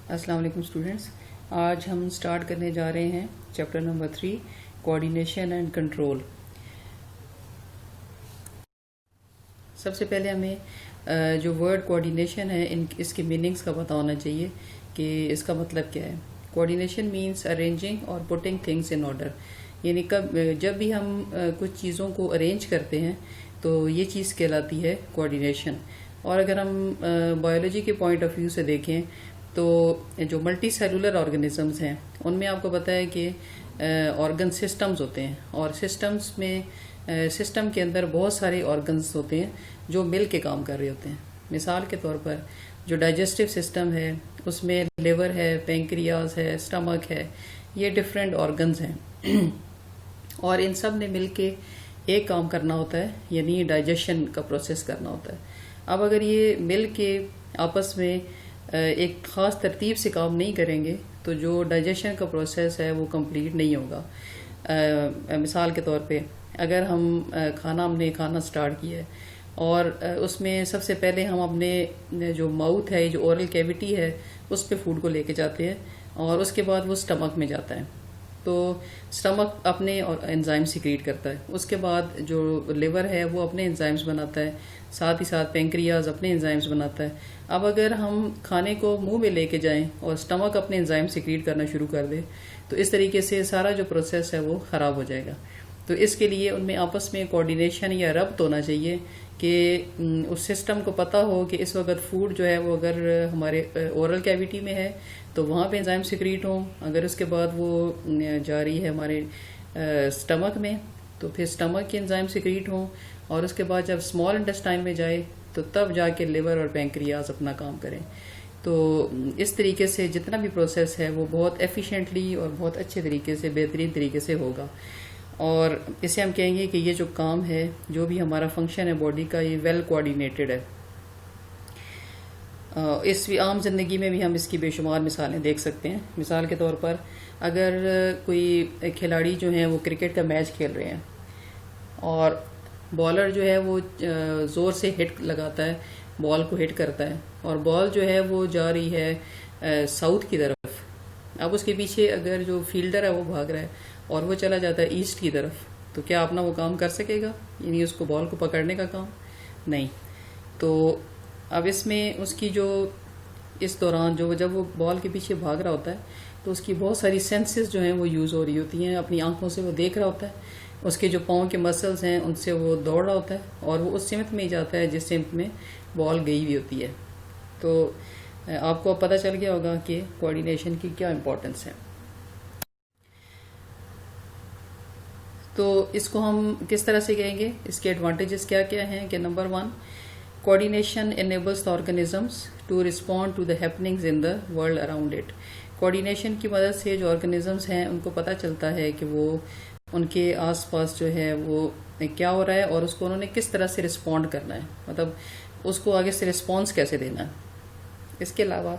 السلام علیکم اسٹوڈینٹس. آج ہم سٹارٹ کرنے جا رہے ہیں چیپٹر نمبر 3 کوآرڈینیشن اینڈ کنٹرول. سب سے پہلے ہمیں جو ورڈ کوآرڈینیشن ہے اس کے میننگز کا پتہ ہونا چاہیے کہ اس کا مطلب کیا ہے. کوآرڈینیشن مینس ارینجنگ اور پٹنگ تھنگس ان آرڈر. یعنی جب بھی ہم کچھ چیزوں کو ارینج کرتے ہیں تو یہ چیز کہلاتی ہے کوآرڈینیشن. اور اگر ہم بایولوجی کے پوائنٹ آف ویو سے دیکھیں تو جو ملٹی سیلولر آرگنزمز ہیں ان میں آپ کو پتہ ہے کہ آرگن سسٹمز ہوتے ہیں، اور سسٹم کے اندر بہت سارے آرگنز ہوتے ہیں جو مل کے کام کر رہے ہوتے ہیں. مثال کے طور پر جو ڈائجسٹو سسٹم ہے اس میں لیور ہے، پینکریاز ہے، اسٹمک ہے، یہ ڈفرینٹ آرگنز ہیں اور ان سب نے مل کے ایک کام کرنا ہوتا ہے، یعنی ڈائجیشن کا پروسیس کرنا ہوتا ہے. اب اگر یہ مل کے آپس میں ایک خاص ترتیب سے کام نہیں کریں گے تو جو ڈائجیشن کا پروسیس ہے وہ کمپلیٹ نہیں ہوگا. مثال کے طور پہ اگر ہم ہم نے کھانا سٹارٹ کیا ہے اور اس میں سب سے پہلے ہم اپنے جو ماؤتھ ہے، جو اورل کیویٹی ہے، اس پہ فوڈ کو لے کے جاتے ہیں اور اس کے بعد وہ سٹمک میں جاتا ہے. تو سٹمک اپنے انزائم سیکریٹ کرتا ہے. اس کے بعد جو لیور ہے وہ اپنے انزائمز بناتا ہے، ساتھ ہی ساتھ پینکریاز اپنے انزائمز بناتا ہے. اب اگر ہم کھانے کو منہ میں لے کے جائیں اور سٹمک اپنے انزائم سیکریٹ کرنا شروع کر دے تو اس طریقے سے سارا جو پروسیس ہے وہ خراب ہو جائے گا. تو اس کے لیے ان میں آپس میں کوآرڈینیشن یا ربط ہونا چاہیے کہ اس سسٹم کو پتہ ہو کہ اس وقت فوڈ جو ہے وہ اگر ہمارے اورل کیویٹی میں ہے تو وہاں پہ انزائم سیکریٹ ہوں، اگر اس کے بعد وہ جا رہی ہے ہمارے سٹمک میں تو پھر سٹمک کے انزائم سیکریٹ ہوں، اور اس کے بعد جب اسمال انٹسٹائن میں جائے تو تب جا کے لیور اور پینکریاز اپنا کام کریں. تو اس طریقے سے جتنا بھی پروسیس ہے وہ بہت ایفیشینٹلی اور بہت اچھے طریقے سے، بہترین طریقے سے ہوگا. اور اسے ہم کہیں گے کہ یہ جو کام ہے، جو بھی ہمارا فنکشن ہے باڈی کا، یہ ویل کوآرڈینیٹڈ ہے. اس عام زندگی میں بھی ہم اس کی بے شمار مثالیں دیکھ سکتے ہیں. مثال کے طور پر اگر کوئی کھلاڑی جو ہیں وہ کرکٹ کا میچ کھیل رہے ہیں اور بالر جو ہے وہ زور سے ہٹ لگاتا ہے، بال کو ہٹ کرتا ہے اور بال جو ہے وہ جا رہی ہے ساؤتھ کی طرف. اب اس کے پیچھے اگر جو فیلڈر ہے وہ بھاگ رہا ہے اور وہ چلا جاتا ہے ایسٹ کی طرف، تو کیا اپنا وہ کام کر سکے گا؟ یعنی اس کو بال کو پکڑنے کا کام نہیں. تو اب اس میں اس کی جو اس دوران جب وہ بال کے پیچھے بھاگ رہا ہوتا ہے تو اس کی بہت ساری سینسز جو ہیں وہ یوز ہو رہی ہوتی ہیں. اپنی آنکھوں سے وہ دیکھ رہا ہوتا ہے، اس کے جو پاؤں کے مسلز ہیں ان سے وہ دوڑ رہا ہوتا ہے اور وہ اس سمت میں ہی جاتا ہے جس سمت میں بال گئی ہوئی ہوتی ہے. تو آپ کو اب پتہ چل گیا ہوگا کہ کوآرڈینیشن کی کیا امپورٹنس ہے. تو اس کو ہم کس طرح سے کہیں گے، اس کے ایڈوانٹیجز کیا کیا ہیں کہ نمبر 1، coordination enables the organisms to respond to the happenings in the world around it. Coordination کی مدد سے جو آرگنزمز ہیں ان کو پتہ چلتا ہے کہ وہ ان کے آس پاس جو ہے وہ کیا ہو رہا ہے اور اس کو انہوں نے کس طرح سے رسپونڈ کرنا ہے، مطلب اس کو آگے سے رسپانس کیسے دینا ہے. اس کے علاوہ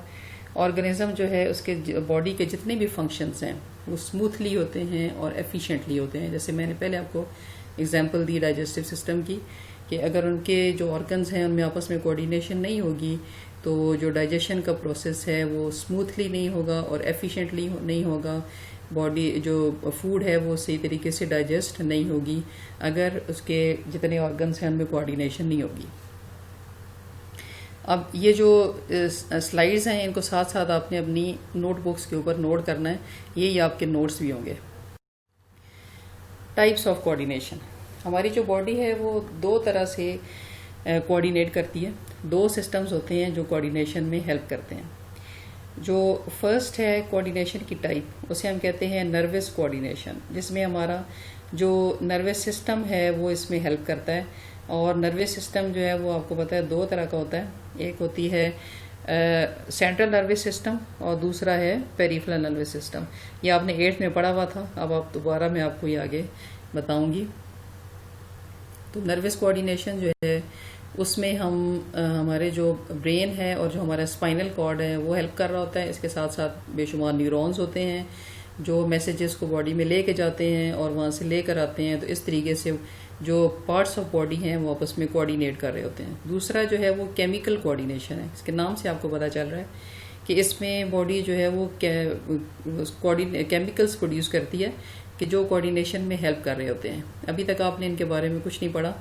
آرگنزم جو ہے اس کے باڈی کے جتنے بھی فنکشنز ہیں وہ اسموتھلی ہوتے ہیں اور ایفیشینٹلی ہوتے ہیں. جیسے میں نے پہلے آپ کو اگزامپل دی ڈائجسٹو سسٹم کی کہ اگر ان کے جو آرگنز ہیں ان میں آپس میں کوآرڈینیشن نہیں ہوگی تو جو ڈائجیشن کا پروسیس ہے وہ اسموتھلی نہیں ہوگا اور ایفیشینٹلی نہیں ہوگا. باڈی جو فوڈ ہے وہ صحیح طریقے سے ڈائجسٹ نہیں ہوگی اگر اس کے جتنے آرگنز ہیں ان میں کوآرڈینیشن نہیں ہوگی. اب یہ جو سلائیڈز ہیں ان کو ساتھ ساتھ آپ نے اپنی نوٹ بکس کے اوپر نوٹ کرنا ہے، یہی آپ کے نوٹس بھی ہوں گے. Types of coordination. ہماری جو باڈی ہے وہ 2 طرح سے کوآرڈینیٹ کرتی ہے. 2 سسٹمز ہوتے ہیں جو کوآرڈینیشن میں ہیلپ کرتے ہیں. جو فرسٹ ہے کوآرڈینیشن کی ٹائپ، اسے ہم کہتے ہیں نروس کوآرڈینیشن، جس میں ہمارا جو نروس سسٹم ہے وہ اس میں ہیلپ کرتا ہے. اور نروس سسٹم جو ہے وہ آپ کو پتہ ہے 2 طرح کا ہوتا ہے. ایک ہوتی ہے سینٹرل نروس سسٹم اور دوسرا ہے پیریفرل نروس سسٹم. یہ آپ نے 8th میں پڑھا ہوا تھا، اب آپ دوبارہ میں آپ کو یہ آگے بتاؤں گی. تو نروس کوآرڈینیشن جو ہے اس میں ہمارے جو برین ہے اور جو ہمارا اسپائنل کارڈ ہے وہ ہیلپ کر رہا ہوتا ہے. اس کے ساتھ ساتھ بے شمار نیورونز ہوتے ہیں جو میسیجز کو باڈی میں لے کے جاتے ہیں اور وہاں سے لے کر آتے ہیں. تو اس طریقے سے جو پارٹس آف باڈی ہیں وہ آپس میں کوآرڈینیٹ کر رہے ہوتے ہیں. دوسرا جو ہے وہ کیمیکل کوآرڈینیشن ہے. اس کے نام سے آپ کو پتہ چل رہا ہے کہ اس میں باڈی جو ہے وہ کیمیکلز پروڈیوس کرتی ہے کہ جو کوآرڈینیشن میں ہیلپ کر رہے ہوتے ہیں. ابھی تک آپ نے ان کے بارے میں کچھ نہیں پڑھا،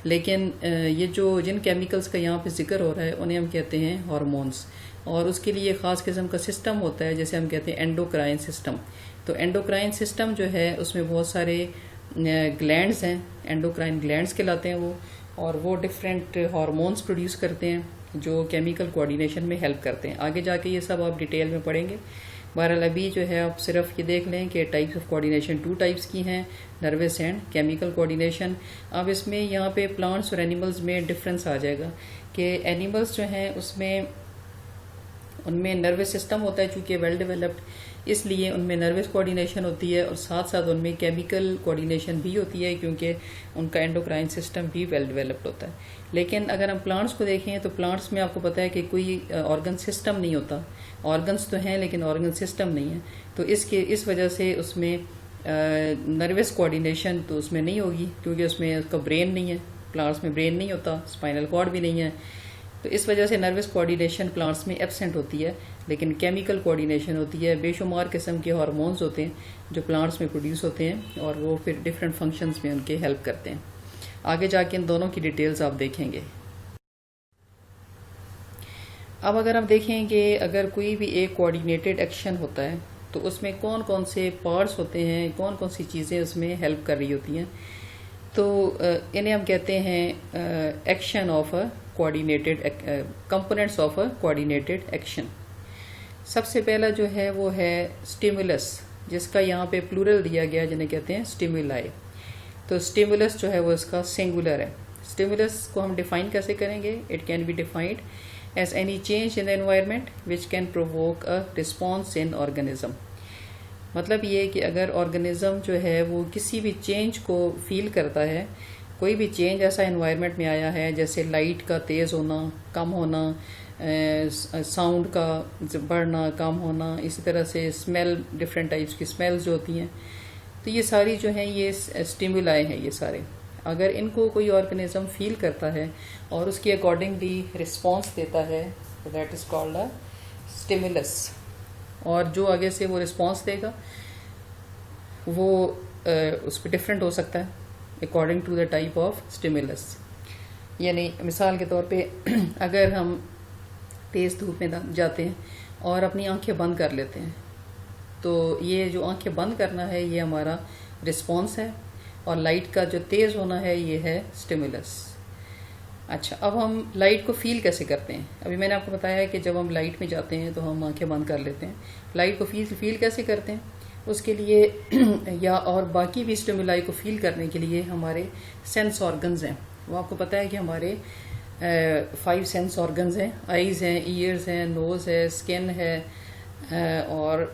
لیکن یہ جو جن کیمیکلز کا یہاں پہ ذکر ہو رہا ہے انہیں ہم کہتے ہیں ہارمونز، اور اس کے لیے خاص قسم کا سسٹم ہوتا ہے جیسے ہم کہتے ہیں اینڈوکرائن سسٹم. تو اینڈوکرائن سسٹم جو ہے اس میں بہت سارے گلینڈز ہیں، اینڈوکرائن گلینڈز کہلاتے ہیں وہ، اور وہ ڈفرینٹ ہارمونز پروڈیوس کرتے ہیں جو کیمیکل کوآرڈینیشن میں ہیلپ کرتے ہیں. آگے جا کے یہ سب آپ ڈیٹیل میں پڑھیں گے. بہرحال ابھی جو ہے آپ صرف یہ دیکھ لیں کہ ٹائپس آف کوآرڈینیشن 2 ٹائپس کی ہیں، نروس اینڈ کیمیکل کوآرڈینیشن. اب اس میں یہاں پہ پلانٹس اور اینیملز میں ڈفرینس آ جائے گا کہ اینیملز جو ہیں اس میں ان میں نروس سسٹم ہوتا ہے چونکہ ویل ڈیولپڈ، اس لیے ان میں نروس کوآرڈینیشن ہوتی ہے، اور ساتھ ساتھ ان میں کیمیکل کوآرڈینیشن بھی ہوتی ہے کیونکہ ان کا اینڈوکرائن سسٹم بھی ویل ڈیولپڈ ہوتا ہے. لیکن اگر ہم پلانٹس کو دیکھیں تو پلانٹس میں آپ کو پتہ ہے کہ کوئی آرگن سسٹم نہیں ہوتا. آرگنس تو ہیں لیکن آرگن سسٹم نہیں ہے، تو اس وجہ سے اس میں نروس کوآرڈینیشن تو اس میں نہیں ہوگی کیونکہ اس میں اس کا برین نہیں ہے. پلانٹس میں برین نہیں ہوتا، اسپائنل کارڈ بھی نہیں ہے، تو اس وجہ سے نروس کوآرڈینیشن پلانٹس میں ایبسنٹ ہوتی ہے. لیکن کیمیکل کوآرڈینیشن ہوتی ہے، بے شمار قسم کے ہارمونز ہوتے ہیں جو پلانٹس میں پروڈیوس ہوتے ہیں اور وہ پھر ڈفرینٹ فنکشنز میں ان کے ہیلپ کرتے ہیں. آگے جا کے ان دونوں کی ڈیٹیلز آپ دیکھیں گے. اب اگر ہم دیکھیں کہ اگر کوئی بھی ایک کوآرڈینیٹڈ ایکشن ہوتا ہے تو اس میں کون کون سے پارٹس ہوتے ہیں، کون کون سی چیزیں اس میں ہیلپ کر رہی ہوتی ہیں، تو انہیں ہم کہتے ہیں action of a coordinated components of a coordinated action. سب سے پہلا جو ہے وہ ہے اسٹیمولس، جس کا یہاں پہ پلورل دیا گیا جنہیں کہتے ہیں اسٹیمولائی. تو اسٹیمولس جو ہے وہ اس کا سنگولر ہے. اسٹیمولس کو ہم ڈیفائن کیسے کریں گے؟ It can be defined as any change in the environment which can provoke a response in organism. مطلب یہ کہ اگر آرگنزم جو ہے وہ کسی بھی چینج کو فیل کرتا ہے، کوئی بھی چینج ایسا انوائرمنٹ میں آیا ہے جیسے لائٹ کا تیز ہونا، کم ہونا، ساؤنڈ کا بڑھنا، کم ہونا، اسی طرح سے اسمیل، ڈفرینٹ ٹائپس کی اسمیلز جو ہوتی ہیں، تو یہ ساری جو ہیں یہ اسٹیمولائی ہیں. یہ سارے اگر ان کو کوئی آرگنزم فیل کرتا ہے اور اس کے اکارڈنگلی رسپانس دیتا ہے تو that is called a stimulus. اور جو آگے سے وہ رسپانس دے گا وہ اس پہ ڈفرینٹ ہو سکتا ہے according to the type of stimulus. یعنی مثال کے طور پہ اگر ہم تیز دھوپ میں جاتے ہیں اور اپنی آنکھیں بند کر لیتے ہیں تو یہ جو آنکھیں بند کرنا ہے یہ ہمارا رسپانس ہے، اور لائٹ کا جو تیز ہونا ہے یہ ہے اسٹیمولس. اچھا، اب ہم لائٹ کو فیل کیسے کرتے ہیں؟ ابھی میں نے آپ کو بتایا کہ جب ہم لائٹ میں جاتے ہیں تو ہم آنکھیں بند کر لیتے ہیں. لائٹ کو فیل کیسے کرتے ہیں؟ اس کے لیے یا اور باقی بھی اسٹیمولائی کو فیل کرنے کے لیے ہمارے سینس آرگنز ہیں. وہ آپ کو پتہ ہے کہ ہمارے 5 سینس آرگنز ہیں، آئیز ہیں، ایئرز ہیں، نوز ہے، اسکن ہے، اور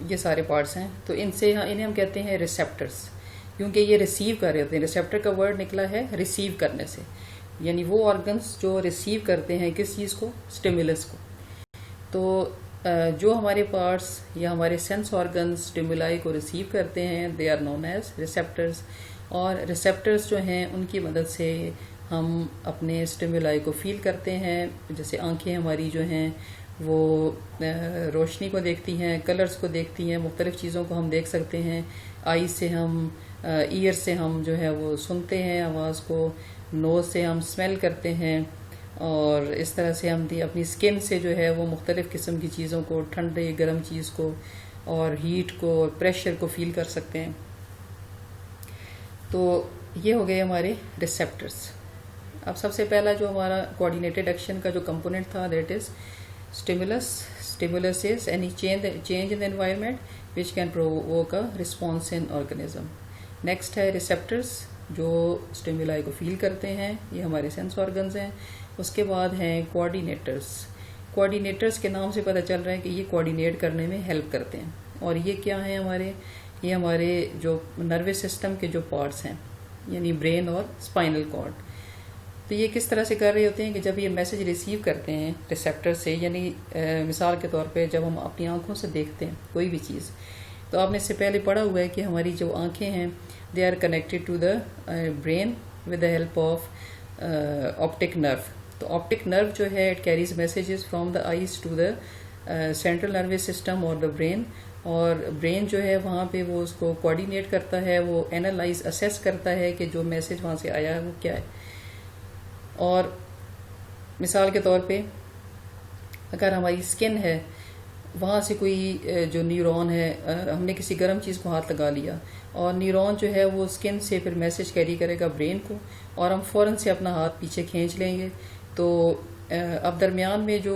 یہ سارے پارٹس ہیں. تو انہیں ہم کہتے ہیں ریسیپٹرز، کیونکہ یہ ریسیو کر رہے ہوتے ہیں. ریسیپٹر کا ورڈ نکلا ہے ریسیو کرنے سے، یعنی وہ آرگنس جو ریسیو کرتے ہیں کس چیز کو؟ اسٹیمولس کو. تو جو ہمارے پارٹس یا ہمارے سینس آرگنز اسٹیمولائی کو ریسیو کرتے ہیں they are known as receptors. اور ریسیپٹرز جو ہیں ان کی مدد سے ہم اپنے اسٹیمولائی کو فیل کرتے ہیں. جیسے آنکھیں ہماری جو ہیں وہ روشنی کو دیکھتی ہیں، کلرز کو دیکھتی ہیں، مختلف چیزوں کو ہم دیکھ سکتے ہیں. آئی سے ہم، ایئر سے ہم جو ہے وہ سنتے ہیں آواز کو، نوز سے ہم اسمیل کرتے ہیں، اور اس طرح سے ہم اپنی اسکن سے جو ہے وہ مختلف قسم کی چیزوں کو، ٹھنڈے گرم چیز کو اور ہیٹ کو اور پریشر کو فیل کر سکتے ہیں. تو یہ ہو گئے ہمارے ریسیپٹرز. اب سب سے پہلا جو ہمارا کوآرڈینیٹڈ ایکشن کا جو کمپوننٹ تھا that is stimulus. Stimulus is any change in the environment which can provoke a response in organism. Next ہے receptors جو stimuli کو feel کرتے ہیں، یہ ہمارے sense organs ہیں. اس کے بعد ہیں coordinators. Coordinators کے نام سے پتہ چل رہا ہے کہ یہ coordinate کرنے میں help کرتے ہیں. اور یہ کیا ہیں ہمارے؟ یہ ہمارے جو nervous system کے جو parts ہیں، یعنی brain اور spinal cord. تو یہ کس طرح سے کر رہے ہوتے ہیں کہ جب یہ میسج ریسیو کرتے ہیں ریسیپٹر سے، یعنی مثال کے طور پہ جب ہم اپنی آنکھوں سے دیکھتے ہیں کوئی بھی چیز، تو آپ نے اس سے پہلے پڑھا ہوا ہے کہ ہماری جو آنکھیں ہیں they are connected to the brain with the help of optic nerve. تو آپٹک نرو جو ہے it carries messages from the eyes to the central nervous system اور دا برین، اور برین جو ہے وہاں پہ وہ اس کو کوآرڈینیٹ کرتا ہے، وہ اینالائز اسیس کرتا ہے کہ جو میسج وہاں سے آیا ہے وہ کیا ہے. اور مثال کے طور پہ اگر ہماری اسکن ہے، وہاں سے کوئی جو نیورون ہے، ہم نے کسی گرم چیز کو ہاتھ لگا لیا اور نیورون جو ہے وہ اسکن سے پھر میسج کیری کرے گا برین کو، اور ہم فوراً سے اپنا ہاتھ پیچھے کھینچ لیں گے. تو اب درمیان میں جو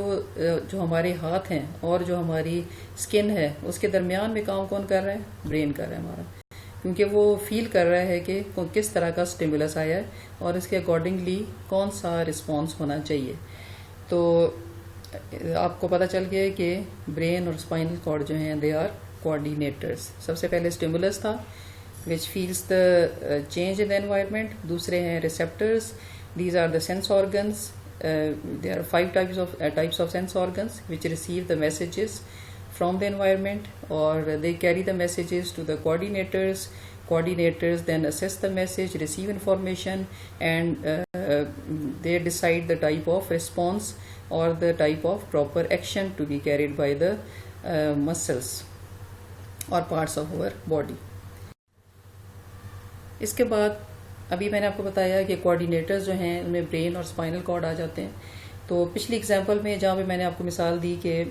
ہمارے ہاتھ ہیں اور جو ہماری اسکن ہے اس کے درمیان میں کام کون کر رہا ہے؟ برین کر رہا ہے ہمارا، کیونکہ وہ فیل کر رہا ہے کہ کس طرح کا سٹیمولس آیا ہے اور اس کے اکارڈنگلی کون سا رسپانس ہونا چاہیے. تو آپ کو پتہ چل گیا کہ برین اور اسپائنل کارڈ جو ہیں دے آر کوآرڈینیٹرز. سب سے پہلے سٹیمولس تھا which feels the change in the environment. دوسرے ہیں receptors. These are the sense organs. There are 5 types of sense organs which receive the messages from the environment, or they carry the messages to the coordinators. Coordinators then assess the message, receive information, and they decide the type of response or the type of proper action to be carried by the muscles or parts of our body. اس کے بعد ابھی میں نے آپ کو بتایا کہ coordinators جو ہیں ان میں برین اور اسپائنل کارڈ آ جاتے ہیں. تو پچھلی ایگزامپل میں جہاں پہ میں نے آپ کو مثال دی کہ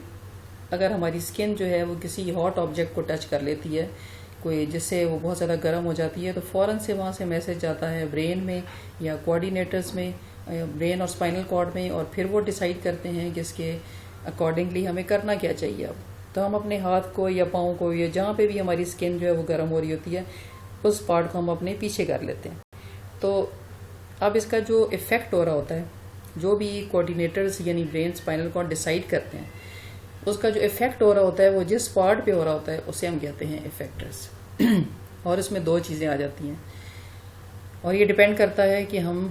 اگر ہماری اسکن جو ہے وہ کسی ہاٹ آبجیکٹ کو ٹچ کر لیتی ہے، کوئی جس سے وہ بہت زیادہ گرم ہو جاتی ہے، تو فوراً سے وہاں سے میسج جاتا ہے برین میں یا کوآرڈینیٹرز میں، برین اور اسپائنل کارڈ میں، اور پھر وہ ڈیسائیڈ کرتے ہیں کہ اس کے اکارڈنگلی ہمیں کرنا کیا چاہیے. اب تو ہم اپنے ہاتھ کو یا پاؤں کو یا جہاں پہ بھی ہماری اسکن جو ہے وہ گرم ہو رہی ہوتی ہے اس پارٹ کو ہم اپنے پیچھے کر لیتے ہیں. تو اب اس کا جو ایفیکٹ ہو رہا ہوتا ہے، جو بھی کوآرڈینیٹرز یعنی برین اسپائنل کارڈ ڈیسائیڈ کرتے ہیں، اس کا جو ایفیکٹ ہو رہا ہوتا ہے وہ جس پارٹ پہ ہو رہا ہوتا ہے اسے ہم کہتے ہیں ایفیکٹرز. اور اس میں 2 چیزیں آ جاتی ہیں، اور یہ ڈیپینڈ کرتا ہے کہ ہم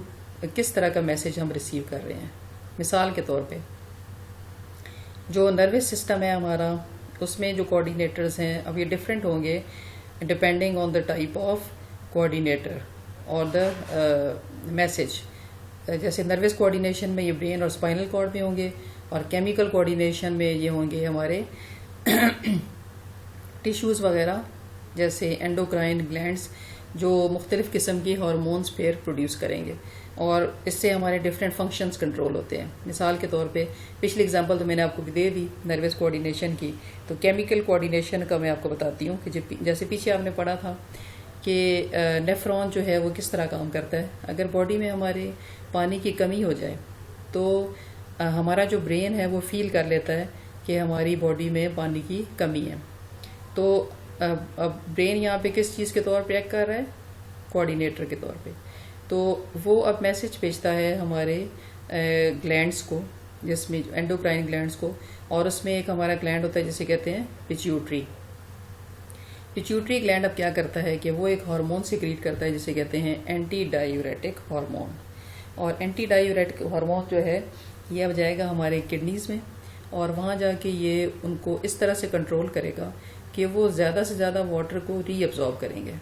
کس طرح کا میسج ہم ریسیو کر رہے ہیں. مثال کے طور پہ جو نروس سسٹم ہے ہمارا، اس میں جو کوآرڈینیٹرز ہیں اب یہ ڈفرینٹ ہوں گے depending on the type of coordinator اور دا میسج. جیسے نروس کوآرڈینیشن میں یہ برین اور اسپائنل کارڈ میں ہوں گے، اور کیمیکل کوآرڈینیشن میں یہ ہوں گے ہمارے ٹیشوز وغیرہ، جیسے اینڈوکرائن گلینڈز جو مختلف قسم کی ہارمونز پھر پروڈیوس کریں گے، اور اس سے ہمارے ڈفرینٹ فنکشنز کنٹرول ہوتے ہیں. مثال کے طور پہ پچھلی اگزامپل تو میں نے آپ کو بھی دے دی نروس کوآرڈینیشن کی. تو کیمیکل کوآرڈینیشن کا میں آپ کو بتاتی ہوں کہ جیسے پیچھے آپ نے پڑھا تھا کہ نیفرون جو ہے وہ کس طرح کام کرتا ہے. اگر باڈی میں ہمارے پانی کی کمی ہو جائے تو ہمارا جو برین ہے وہ فیل کر لیتا ہے کہ ہماری باڈی میں پانی کی کمی ہے. تو اب برین یہاں پہ کس چیز کے طور پہ ایکٹ کر رہا ہے؟ کوآرڈینیٹر کے طور پہ. تو وہ اب میسج بھیجتا ہے ہمارے گلینڈز کو، جس میں اینڈوکرائن گلینڈز کو، اور اس میں ایک ہمارا گلینڈ ہوتا ہے جسے کہتے ہیں پیچیوٹری. پیچیوٹری گلینڈ اب کیا کرتا ہے کہ وہ ایک ہارمون سیکریٹ کرتا ہے جسے کہتے ہیں اینٹی ڈائیوریٹک ہارمون. اور اینٹی ڈائیوریٹک ہارمون جو ہے یہ اب جائے گا ہمارے کڈنیز میں، اور وہاں جا کے یہ ان کو اس طرح سے کنٹرول کرے گا کہ وہ زیادہ سے زیادہ واٹر کو ری ایبزارب کریں گے.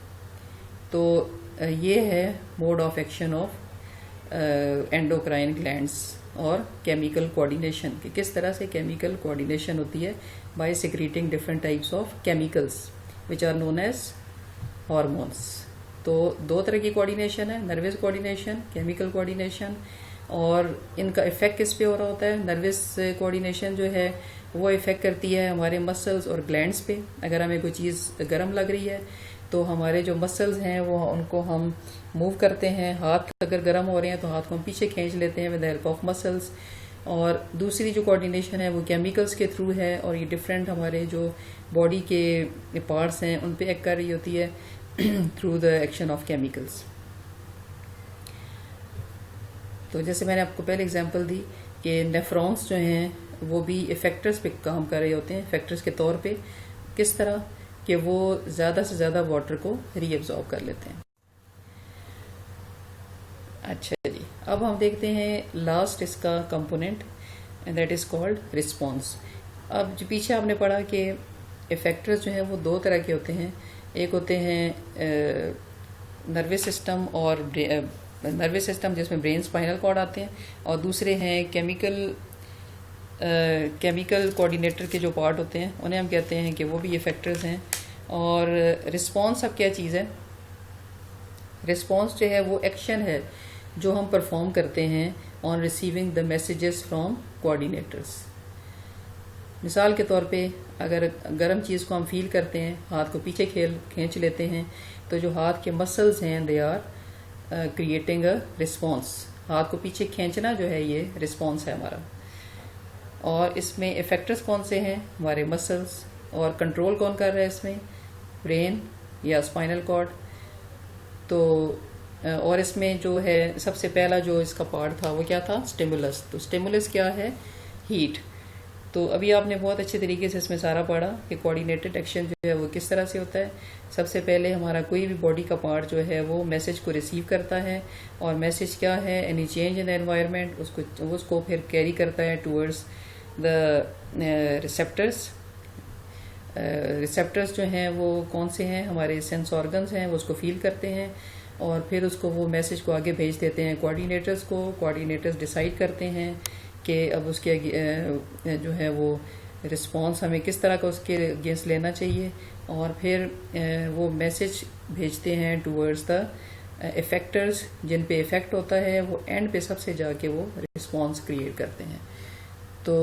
تو یہ ہے mode of action of endocrine glands اور کیمیکل کوآرڈینیشن، کہ کس طرح سے کیمیکل کوآرڈینیشن ہوتی ہے by secreting different types of chemicals which are known as hormones. تو 2 طرح کی کوآرڈینیشن ہے، نروس کوآرڈینیشن، کیمیکل کوآرڈینیشن. اور ان کا افیکٹ کس پہ ہو رہا ہوتا ہے؟ نروس کوآرڈینیشن جو ہے وہ افیکٹ کرتی ہے ہمارے مسلز اور گلینڈز پہ. اگر ہمیں کوئی چیز گرم لگ رہی ہے تو ہمارے جو مسلز ہیں وہ ان کو ہم موو کرتے ہیں. ہاتھ اگر گرم ہو رہے ہیں تو ہاتھ کو ہم پیچھے کھینچ لیتے ہیں with the help of muscles. اور دوسری جو کوآرڈینیشن ہے وہ کیمیکلز کے تھرو ہے، اور یہ ڈفرینٹ ہمارے جو باڈی کے پارٹس ہیں ان پہ ایکٹ کر رہی ہوتی ہے through the action of chemicals. تو جیسے میں نے آپ کو پہلے اگزامپل دی کہ نیفرونس جو ہیں وہ بھی افیکٹرز پہ کام کر رہے ہوتے ہیں، افیکٹرز کے طور پہ. کس طرح کہ وہ زیادہ سے زیادہ واٹر کو ری ایبزارب کر لیتے ہیں. اچھا جی، اب ہم دیکھتے ہیں لاسٹ اس کا component, that is called response. اب جو پیچھے آپ نے پڑھا کہ افیکٹرز جو ہیں وہ 2 طرح کے ہوتے ہیں. ایک ہوتے ہیں نروس سسٹم اور نروس سسٹم جس میں برین اسپائنل کارڈ آتے ہیں، اور دوسرے ہیں کیمیکل کوآرڈینیٹر کے جو پارٹ ہوتے ہیں انہیں ہم کہتے ہیں کہ وہ بھی افیکٹرز ہیں. اور رسپانس اب کیا چیز ہے؟ رسپانس جو ہے وہ ایکشن ہے جو ہم پرفارم کرتے ہیں on receiving the messages from coordinators. مثال کے طور پہ اگر گرم چیز کو ہم فیل کرتے ہیں، ہاتھ کو پیچھے کھینچ لیتے ہیں، تو جو ہاتھ کے مسلز ہیں they are creating a response. ہاتھ کو پیچھے کھینچنا جو ہے یہ رسپانس ہے ہمارا. اور اس میں افیکٹرز کون سے ہیں؟ ہمارے مسلز. اور کنٹرول کون کر رہا ہے اس میں؟ برین یا اسپائنل کارڈ. تو اور اس میں جو ہے سب سے پہلا جو اس کا پارٹ تھا وہ کیا تھا؟ اسٹیمولس. تو اسٹیمولس کیا ہے؟ ہیٹ. تو ابھی آپ نے بہت اچھے طریقے سے اس میں سارا پڑھا کہ کوآرڈینیٹڈ ایکشن جو ہے وہ کس طرح سے ہوتا ہے. سب سے پہلے ہمارا کوئی بھی باڈی کا پارٹ جو ہے وہ میسج کو ریسیو کرتا ہے، اور میسج کیا ہے؟ اینی چینج ان انوائرمنٹ، اس کو پھر کیری کرتا ہے ٹورڈز دا ریسیپٹرس. ریسیپٹرس جو ہیں وہ کون سے ہیں؟ ہمارے سینس آرگنز ہیں، وہ اس کو فیل کرتے ہیں اور پھر اس کو وہ میسج کو آگے بھیج دیتے ہیں کوآرڈینیٹرز کو. کوآرڈینیٹرز ڈیسائیڈ کرتے ہیں کہ اب اس کے جو ہے وہ رسپانس ہمیں کس طرح کا اس کے اگینسٹ لینا چاہیے، اور پھر وہ میسج بھیجتے ہیں ٹورڈز دا افیکٹرز جن پہ افیکٹ ہوتا ہے. وہ اینڈ پہ سب سے جا کے وہ رسپانس کریٹ کرتے ہیں. تو